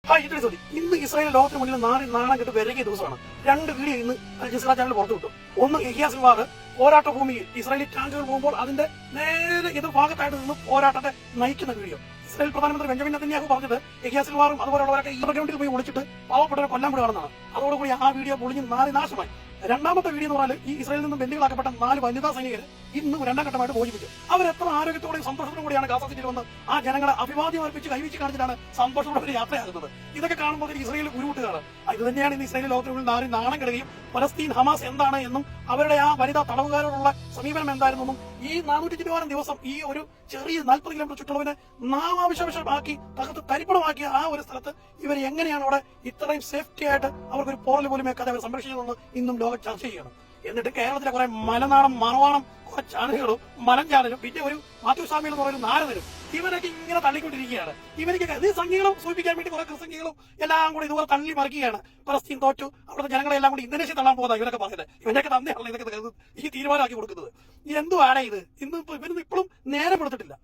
Hi ഇത്രയും ചോദ്യം. ഇന്ന് ഇസ്രായേൽ ലോകത്തിന് മുന്നിൽ നാണം കെട്ട് വിരകിയ ദിവസമാണ്. രണ്ട് വീഡിയോ ഇന്ന് ജിസ്ര ചാനൽ പുറത്തു വിട്ടു. ഒന്ന് യഹിയാ സിൻവാർ പോരാട്ട ഭൂമിയിൽ ഇസ്രായേലി ടാങ്കുകൾ പോകുമ്പോൾ അതിന്റെ നേരെ എതിർ ഭാഗത്തായിട്ട് നിന്ന് പോരാട്ടത്തെ നയിക്കുന്ന വീഡിയോ. ഇസ്രായേൽ പ്രധാനമന്ത്രി ബെഞ്ചമിൻ നെതന്യാഹു പറഞ്ഞത് യഹിയാ സിൻവാറും അതുപോലുള്ളവരൊക്കെ ഈ ഗ്രൗണ്ടിൽ പോയി ഒളിച്ചിട്ട് പാവപ്പെട്ടവരെ കൊല്ലാൻ വിടുകയാണെന്നാണ്. അതോടുകൂടി ആ വീഡിയോ പൊളിഞ്ഞ് നാശമായി. രണ്ടാമത്തെ വീഡിയോ എന്ന് പറഞ്ഞാൽ ഈ ഇസ്രായേലിൽ നിന്ന് ബന്ദികളാക്കപ്പെട്ട 4 വനിതാ സൈനികർ ഇന്ന് രണ്ടാം ഘട്ടമായിട്ട് മോചിപ്പിച്ചു. അവരെത്ര ആരോഗ്യത്തോടെയും സന്തോഷത്തോടും കൂടിയാണ് ഗാസ സിറ്റിയിൽ വന്ന് ആ ജനങ്ങളെ അഭിവാദ്യം അർപ്പിച്ച് കൈവച്ച് കാണിച്ചിട്ടാണ് സന്തോഷത്തോടെ അവർ യാത്രയാകുന്നത്. ഇതൊക്കെ കാണുമ്പോൾ ഇസ്രായേൽ ഉരുവിട്ടുകയാണ്. ഇത് തന്നെയാണ് ഇന്ന് ഇസ്രായേൽ ലോകത്തിനുള്ളിൽ നാണം കെടുകയും പലസ്തീൻ ഹമാസ് എന്താണ് എന്നും അവരുടെ ആ വനിതാ തടവുകാരോടുള്ള സമീപനം എന്തായിരുന്നെന്നും ഈ 420 ദിവസം ഈ ഒരു ചെറിയ 40 കിലോമീറ്റർ ചുറ്റളവിനെ നാമാവിശേഷമാക്കി തകർത്ത് തരിപ്പണമാക്കിയ ആ ഒരു സ്ഥലത്ത് ഇവർ എങ്ങനെയാണ് അവിടെ ഇത്രയും സേഫ്റ്റി ആയിട്ട് അവർക്കൊരു പോറൽ പോലും വെക്കാതെ അവർ സംരക്ഷിച്ചതെന്ന് ഇന്നും ലോകം ചർച്ച ചെയ്യണം. എന്നിട്ട് കേരളത്തിലെ കുറെ മലനാടൻ മറവാണം കുറെ ചാനലുകളും മലം ചാനലും പിന്നെ ഒരു മാത്യു സ്വാമി എന്ന് പറയുന്ന നാരദരും ഇവരൊക്കെ ഇങ്ങനെ തള്ളിക്കൊണ്ടിരിക്കുകയാണ്. ഇവർക്ക് ഇത് സംഘികളും സൂചിപ്പിക്കാൻ വേണ്ടി കുറെ ക്രിസ്തീകളും എല്ലാം കൂടി ഇതുപോലെ തള്ളി മറിക്കുകയാണ്. പലസ്തീൻ തോറ്റു, അവിടുത്തെ ജനങ്ങളെല്ലാം കൂടി ഇന്തോനേഷ്യ തള്ളാൻ പോകുന്ന ഇവരൊക്കെ പറയുന്നത്. ഇവന്റെയൊക്കെ തന്നെയാണല്ലോ ഇതൊക്കെ ഈ തീരുമാനമാക്കി കൊടുക്കുന്നത്. എന്തുവാണ് ഇത്? ഇവരൊന്നും ഇപ്പോഴും നേരെ കൊടുത്തിട്ടില്ല.